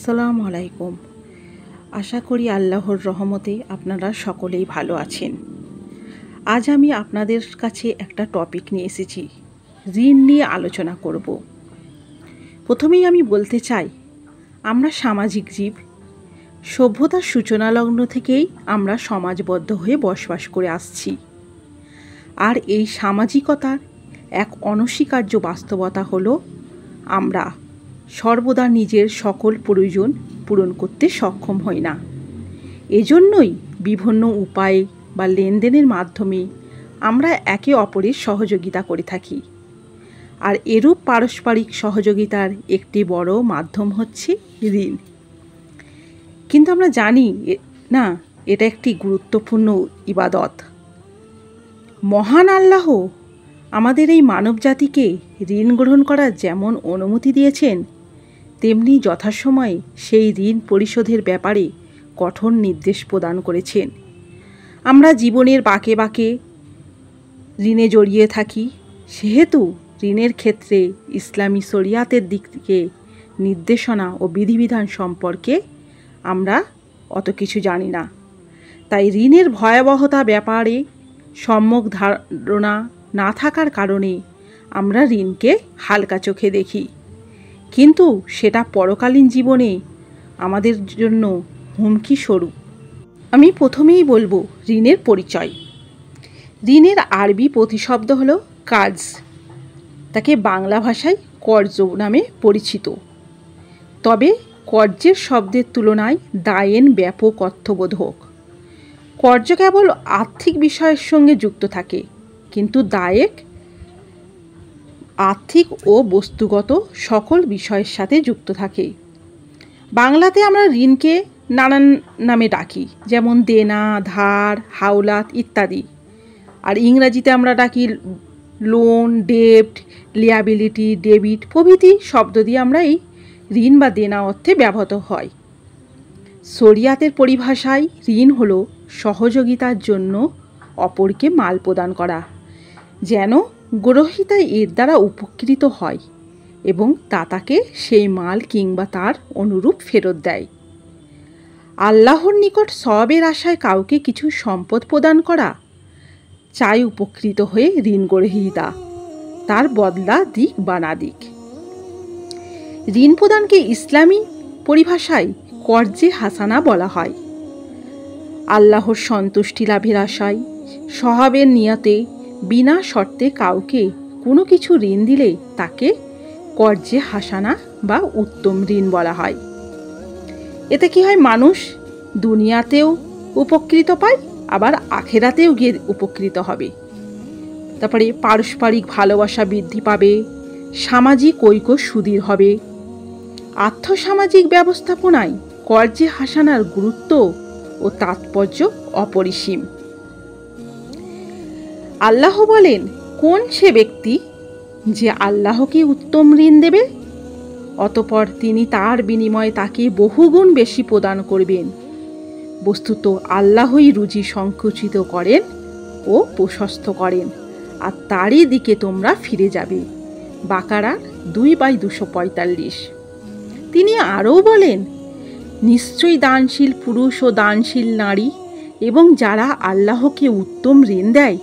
আসসালামু আলাইকুম। আশা করি আল্লাহর রহমতে আপনারা সকলেই ভালো আছেন। আজ আমি আপনাদের কাছে একটা টপিক নিয়ে এসেছি, ঋণ নিয়ে আলোচনা করব। প্রথমেই আমি বলতে চাই, আমরা সামাজিক জীব। সভ্যতার সূচনা লগ্ন থেকেই আমরা সমাজবদ্ধ হয়ে বসবাস করে আসছি। আর এই সামাজিকতার এক অনস্বীকার্য বাস্তবতা হলো আমরা সর্বদা নিজের সকল প্রয়োজন পূরণ করতে সক্ষম হই না। এজন্যই বিভিন্ন উপায় বা লেনদেনের মাধ্যমে আমরা একে অপরের সহযোগিতা করে থাকি। আর এরূপ পারস্পরিক সহযোগিতার একটি বড় মাধ্যম হচ্ছে ঋণ। কিন্তু আমরা জানি না এটা একটি গুরুত্বপূর্ণ ইবাদত। মহান আল্লাহ আমাদের এই মানবজাতিকে ঋণ গ্রহণ করার যেমন অনুমতি দিয়েছেন, তেমনি যথাসময়ে সেই ঋণ পরিশোধের ব্যাপারে কঠোর নির্দেশ প্রদান করেছেন। আমরা জীবনের বাঁকে বাঁকে ঋণে জড়িয়ে থাকি, সেহেতু ঋণের ক্ষেত্রে ইসলামী শরিয়াতের দিক থেকে নির্দেশনা ও বিধিবিধান সম্পর্কে আমরা অত কিছু জানি না। তাই ঋণের ভয়াবহতা ব্যাপারে সম্যক ধারণা না থাকার কারণে আমরা ঋণকে হালকা চোখে দেখি, কিন্তু সেটা পরকালীন জীবনে আমাদের জন্য হুমকি স্বরূপ। আমি প্রথমেই বলবো ঋণের পরিচয়। ঋণের আরবি প্রতিশব্দ হলো কার্জ, তাকে বাংলা ভাষায় কর্জ নামে পরিচিত। তবে কর্জের শব্দের তুলনায় দায়েন ব্যাপক অর্থবোধক। কর্জ কেবল আর্থিক বিষয়ের সঙ্গে যুক্ত থাকে, কিন্তু দায়েক আর্থিক ও বস্তুগত সকল বিষয়ের সাথে যুক্ত থাকে। বাংলাতে আমরা ঋণকে নানান নামে ডাকি, যেমন দেনা, ধার, হাওলাত ইত্যাদি। আর ইংরাজিতে আমরা ডাকি লোন, ডেপ্ট, লিয়াবিলিটি, ডেবিট প্রভৃতি শব্দ দিয়ে আমরা এই ঋণ বা দেনা অর্থে ব্যবহৃত হয়। শরিয়াতের পরিভাষায় ঋণ হলো সহযোগিতার জন্য অপরকে মাল প্রদান করা, যেন গ্রহীতা এর দ্বারা উপকৃত হয় এবং দাতাকে সেই মাল কিংবা তার অনুরূপ ফেরত দেয়। আল্লাহর নিকট সওয়াবের আশায় কাউকে কিছু সম্পদ প্রদান করা, চাই উপকৃত হয়ে ঋণ গ্রহীতা তার বদলা দিক বা না দিক। ঋণ প্রদানকে ইসলামী পরিভাষায় কর্জে হাসানা বলা হয়। আল্লাহর সন্তুষ্টি লাভের আশায় সওয়াবের নিয়তে বিনা শর্তে কাউকে কোনো কিছু ঋণ দিলে তাকে কর্জে হাসানা বা উত্তম ঋণ বলা হয়। এতে কি হয়, মানুষ দুনিয়াতেও উপকৃত পায়, আবার আখেরাতেও গিয়ে উপকৃত হবে। তারপরে পারস্পরিক ভালোবাসা বৃদ্ধি পাবে, সামাজিক ঐক্য সুদৃঢ় হবে। আর্থসামাজিক ব্যবস্থাপনায় কর্জে হাসানার গুরুত্ব ও তাৎপর্য অপরিসীম। আল্লাহ বলেন, কোন সে ব্যক্তি যে আল্লাহকে উত্তম ঋণ দেবে, অতঃপর তিনি তার বিনিময়ে তাকে বহুগুণ বেশি প্রদান করবেন। বস্তুত আল্লাহই রুজি সংকুচিত করেন ও প্রশস্ত করেন, আর তারই দিকে তোমরা ফিরে যাবে। বাকারা 2/245। তিনি আরও বলেন, নিশ্চয়ই দানশীল পুরুষ ও দানশীল নারী এবং যারা আল্লাহকে উত্তম ঋণ দেয়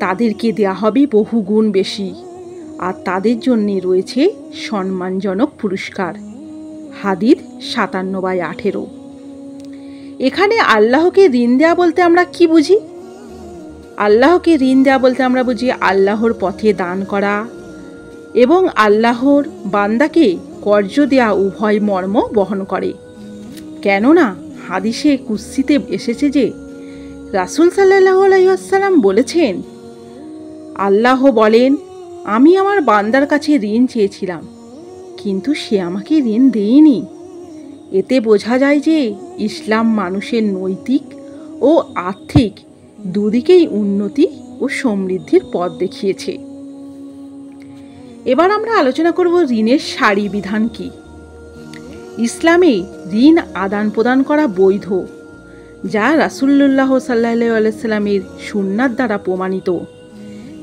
তাদেরকে দেয়া হবে বহুগুণ বেশি, আর তাদের জন্য রয়েছে সম্মানজনক পুরস্কার। হাদিস 57/18। এখানে আল্লাহকে ঋণ দেয়া বলতে আমরা কি বুঝি? আল্লাহকে ঋণ দেয়া বলতে আমরা বুঝি আল্লাহর পথে দান করা এবং আল্লাহর বান্দাকে কর্জ দেয়া উভয় মর্ম বহন করে। কেননা হাদিসে কুদসিতে এসেছে যে রাসূল সাল্লাল্লাহু আলাইহি ওয়াসাল্লাম বলেছেন, আল্লাহ বলেন, আমি আমার বান্দার কাছে ঋণ চেয়েছিলাম, কিন্তু সে আমাকে ঋণ দেয়নি। এতে বোঝা যায় যে ইসলাম মানুষের নৈতিক ও আর্থিক দুদিকেই উন্নতি ও সমৃদ্ধির পথ দেখিয়েছে। এবার আমরা আলোচনা করব ঋণের সারি বিধান কি। ইসলামে ঋণ আদান প্রদান করা বৈধ, যা রাসূলুল্লাহ সাল্লাল্লাহু আলাইহি সাল্লামের সুন্নাত দ্বারা প্রমাণিত।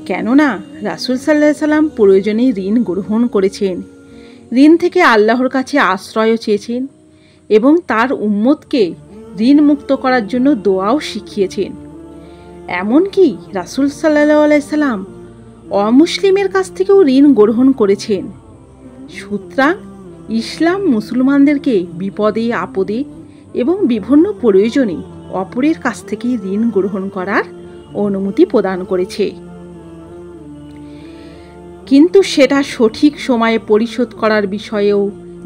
কেননা রাসূল সাল্লাল্লাহু আলাইহি সাল্লাম প্রয়োজনে ঋণ গ্রহণ করেছেন, ঋণ থেকে আল্লাহর কাছে আশ্রয়ও চেয়েছেন, এবং তার উম্মতকে ঋণ মুক্ত করার জন্য দোয়াও শিখিয়েছেন। এমনকি রাসূল সাল্লাল্লাহু আলাইহি সাল্লাম অমুসলিমের কাছ থেকেও ঋণ গ্রহণ করেছেন। সুতরাং ইসলাম মুসলমানদেরকে বিপদে আপদে এবং বিভিন্ন প্রয়োজনে অপরের কাছ থেকে ঋণ গ্রহণ করার অনুমতি প্রদান করেছে, কিন্তু সেটা সঠিক সময়ে পরিশোধ করার বিষয়েও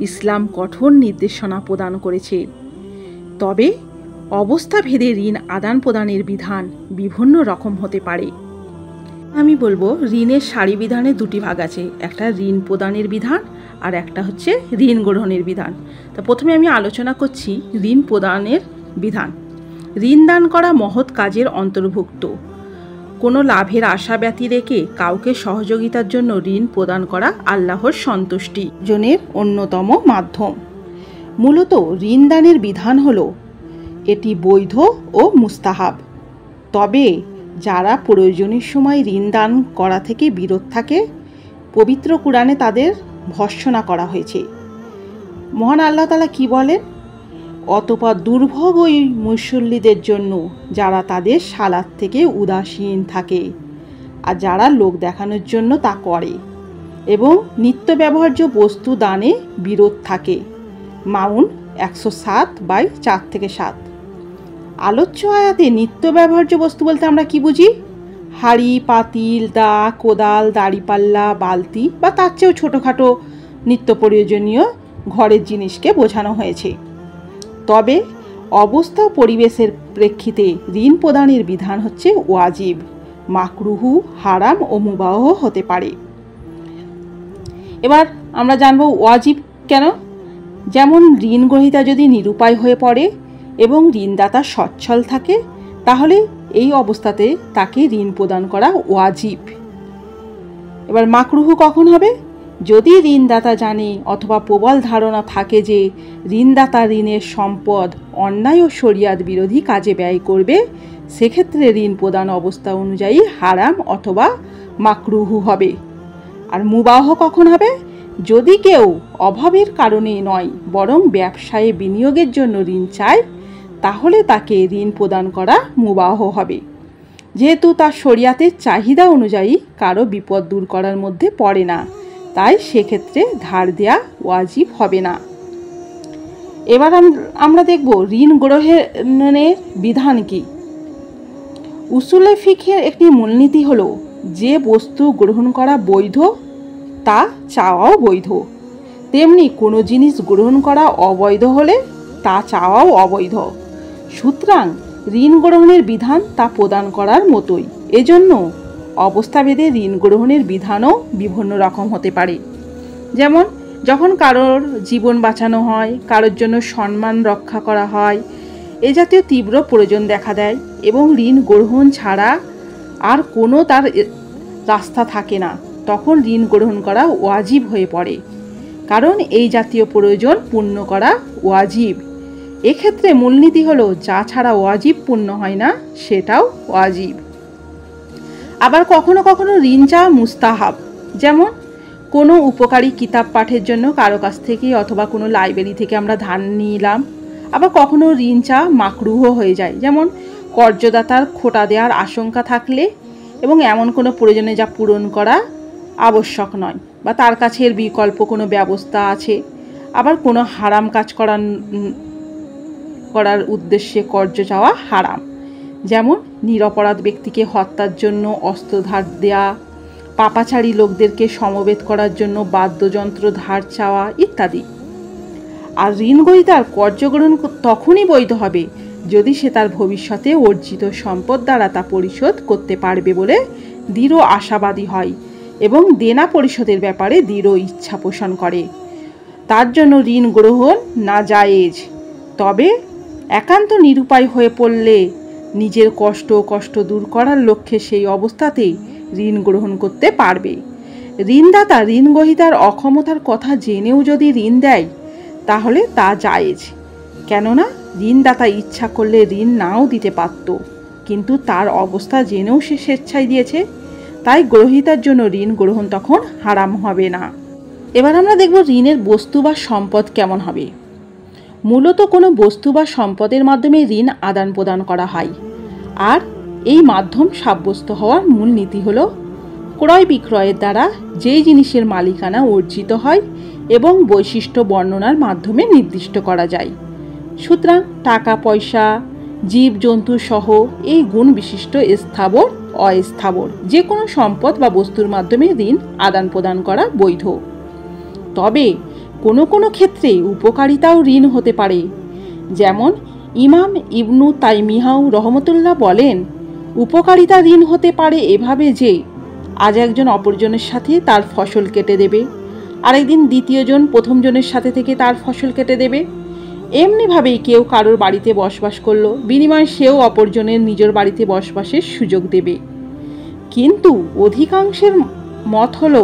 ইসলাম কঠোর নির্দেশনা প্রদান করেছে। তবে অবস্থা ভেদে ঋণ আদান প্রদানের বিধান বিভিন্ন রকম হতে পারে। আমি বলবো ঋণের সারি বিধানে দুটি ভাগ আছে, একটা ঋণ প্রদানের বিধান আর একটা হচ্ছে ঋণ গ্রহণের বিধান। তো প্রথমে আমি আলোচনা করছি ঋণ প্রদানের বিধান। ঋণ দান করা মহৎ কাজের অন্তর্ভুক্ত। কোনো লাভের আশা ব্যতি রেখে কাউকে সহযোগিতার জন্য ঋণ প্রদান করা আল্লাহর সন্তুষ্টি অর্জনের অন্যতম মাধ্যম। মূলত ঋণ দানের বিধান হলো এটি বৈধ ও মুস্তাহাব। তবে যারা প্রয়োজনের সময় ঋণ দান করা থেকে বিরত থাকে, পবিত্র কুরআনে তাদের ভর্ৎসনা করা হয়েছে। মহান আল্লাহ তাআলা কি বলেন? অতঃপর দুর্ভোগ ওই মুসল্লিদের জন্য যারা তাদের সালাত থেকে উদাসীন থাকে আর যারা লোক দেখানোর জন্য তা করে এবং নিত্য ব্যবহার্য বস্তু দানে বিরত থাকে। মাউন 107/4-7। আলোচ্য আয়াতে নিত্য ব্যবহার্য বস্তু বলতে আমরা কি বুঝি? হাঁড়ি, পাতিল, দা, কোদাল, দাড়িপাল্লা, বালতি বা তার চেয়েও ছোটোখাটো নিত্য প্রয়োজনীয় ঘরের জিনিসকে বোঝানো হয়েছে। তবে অবস্থা ও পরিবেশের প্রেক্ষিতে ঋণ প্রদানের বিধান হচ্ছে ওয়াজিব, মাকরুহু, হারাম ও মুবাহ হতে পারে। এবার আমরা জানব ওয়াজিব কেন। যেমন ঋণ গ্রহীতা যদি নিরুপায় হয়ে পড়ে এবং ঋণদাতা সচ্ছল থাকে, তাহলে এই অবস্থাতে তাকে ঋণ প্রদান করা ওয়াজিব। এবার মাকরুহু কখন হবে? যদি ঋণদাতা জানে অথবা প্রবল ধারণা থাকে যে ঋণদাতা ঋণের সম্পদ অন্যায় ও শরিয়াত বিরোধী কাজে ব্যয় করবে, সেক্ষেত্রে ঋণ প্রদান অবস্থা অনুযায়ী হারাম অথবা মাকরুহু হবে। আর মুবাহ কখন হবে? যদি কেউ অভাবের কারণে নয় বরং ব্যবসায়ে বিনিয়োগের জন্য ঋণ চায়, তাহলে তাকে ঋণ প্রদান করা মুবাহ হবে, যেহেতু তার শরিয়াতের চাহিদা অনুযায়ী কারো বিপদ দূর করার মধ্যে পড়ে না, তাই সেক্ষেত্রে ধার দেয়া ওয়াজিব হবে না। এবার আমরা দেখব ঋণ গ্রহণের বিধান কি। উসুলে ফিকহের একটি মূলনীতি হলো যে বস্তু গ্রহণ করা বৈধ তা চাওয়াও বৈধ, তেমনি কোনো জিনিস গ্রহণ করা অবৈধ হলে তা চাওয়াও অবৈধ। সুতরাং ঋণ গ্রহণের বিধান তা প্রদান করার মতোই। এজন্য অবস্থাভেদে ঋণ গ্রহণের বিধানও বিভিন্ন রকম হতে পারে। যেমন যখন কারোর জীবন বাঁচানো হয়, কারোর জন্য সম্মান রক্ষা করা হয়, এ জাতীয় তীব্র প্রয়োজন দেখা দেয় এবং ঋণ গ্রহণ ছাড়া আর কোনো তার রাস্তা থাকে না, তখন ঋণ গ্রহণ করা ওয়াজিব হয়ে পড়ে, কারণ এই জাতীয় প্রয়োজন পূর্ণ করা ওয়াজিব। এক্ষেত্রে মূলনীতি হলো যা ছাড়া ওয়াজিব পূর্ণ হয় না সেটাও ওয়াজিব। আবার কখনো কখনো ঋণ চাওয়া মুস্তাহাব। যেমন কোনো উপকারী কিতাব পাঠের জন্য কারো কাছ থেকে অথবা কোনো লাইব্রেরি থেকে আমরা ধার নিলাম। আবার কখনো ঋণ চাওয়া মাকরুহ হয়ে যায়, যেমন কর্জদাতার খোটা দেওয়ার আশঙ্কা থাকলে এবং এমন কোনো প্রয়োজনে যা পূরণ করা আবশ্যক নয় বা তার কাছে এর বিকল্প কোনো ব্যবস্থা আছে। আবার কোনো হারাম কাজ করার উদ্দেশ্যে কর্জ চাওয়া হারাম, যেমন নিরপরাধ ব্যক্তিকে হত্যার জন্য অস্ত্র ধার দেওয়া, পাপাচারী লোকদেরকে সমবেত করার জন্য বাদ্যযন্ত্র ধার চাওয়া ইত্যাদি। আর ঋণ গ্রহীতার কর্জ গ্রহণ তখনই বৈধ হবে যদি সে তার ভবিষ্যতে অর্জিত সম্পদ দ্বারা তা পরিশোধ করতে পারবে বলে দৃঢ় আশাবাদী হয় এবং দেনা পরিশোধের ব্যাপারে দৃঢ় ইচ্ছা পোষণ করে। তার জন্য ঋণ গ্রহণ নাজায়েজ। তবে একান্ত নিরুপায় হয়ে পড়লে নিজের কষ্ট দূর করার লক্ষ্যে সেই অবস্থাতেই ঋণ গ্রহণ করতে পারবে। ঋণদাতা ঋণ গ্রহীতার অক্ষমতার কথা জেনেও যদি ঋণ দেয় তাহলে তা জায়েজ, কেননা ঋণদাতা ইচ্ছা করলে ঋণ নাও দিতে পারত, কিন্তু তার অবস্থা জেনেও সে স্বেচ্ছায় দিয়েছে, তাই গ্রহীতার জন্য ঋণ গ্রহণ তখন হারাম হবে না। এবার আমরা দেখব ঋণের বস্তু বা সম্পদ কেমন হবে। মূলত কোনো বস্তু বা সম্পদের মাধ্যমে ঋণ আদান প্রদান করা হয়, আর এই মাধ্যম সাব্যস্ত হওয়ার মূল নীতি হল ক্রয় বিক্রয়ের দ্বারা যেই জিনিসের মালিকানা অর্জিত হয় এবং বৈশিষ্ট্য বর্ণনার মাধ্যমে নির্দিষ্ট করা যায়। সুতরাং টাকা পয়সা, জীবজন্তু সহ এই গুণ বিশিষ্ট স্থাবর অস্থাবর যে কোনো সম্পদ বা বস্তুর মাধ্যমে ঋণ আদান প্রদান করা বৈধ। তবে কোনো কোনো ক্ষেত্রে উপকারিতাও ঋণ হতে পারে। যেমন ইমাম ইবনু তাইমিয়াহ রহমতুল্লাহ বলেন, উপকারিতা ঋণ হতে পারে এভাবে যে আজ একজন অপরজনের সাথে তার ফসল কেটে দেবে, আরেকদিন দ্বিতীয়জন প্রথমজনের সাথে থেকে তার ফসল কেটে দেবে। এমনিভাবেই কেউ কারোর বাড়িতে বসবাস করলো, বিনিময়ে সেও অপরজনের নিজের বাড়িতে বসবাসের সুযোগ দেবে। কিন্তু অধিকাংশের মত হল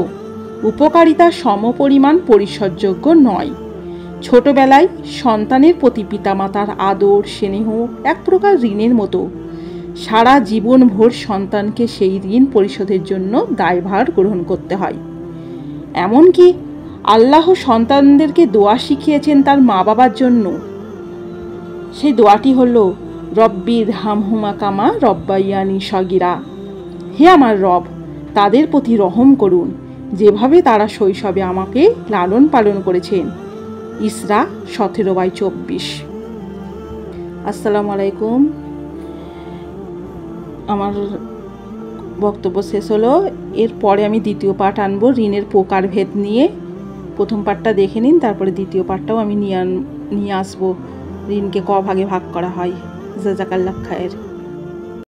উপকারিতা সমপরিমাণ পরিশোধযোগ্য নয়। ছোটবেলায় সন্তানের প্রতি পিতামাতার আদর স্নেহ এক প্রকার ঋণের মতো। সারা জীবনভর সন্তানকে সেই ঋণ পরিশোধের জন্য দায়ভার গ্রহণ করতে হয়। এমনকি আল্লাহ সন্তানদেরকে দোয়া শিখিয়েছেন তার মা বাবার জন্য। সেই দোয়াটি হল, রব্বির হামহুমা কামা রব্বাইয়ানি সগিরা। হে আমার রব, তাদের প্রতি রহম করুন যেভাবে তারা শৈশবে আমাকে লালন পালন করেছেন। ইসরা 17/24। আসসালামু আলাইকুম। আমার বক্তব্য শেষ হলো। এরপরে আমি দ্বিতীয় পার্ট আনবো ঋণের প্রকারভেদ নিয়ে। প্রথম পার্টটা দেখে নিন, তারপরে দ্বিতীয় পার্টটাও আমি নিয়ে আসবো। ঋণকে ক ভাগে ভাগ করা হয়। জাযাকাল্লাহ খায়ের।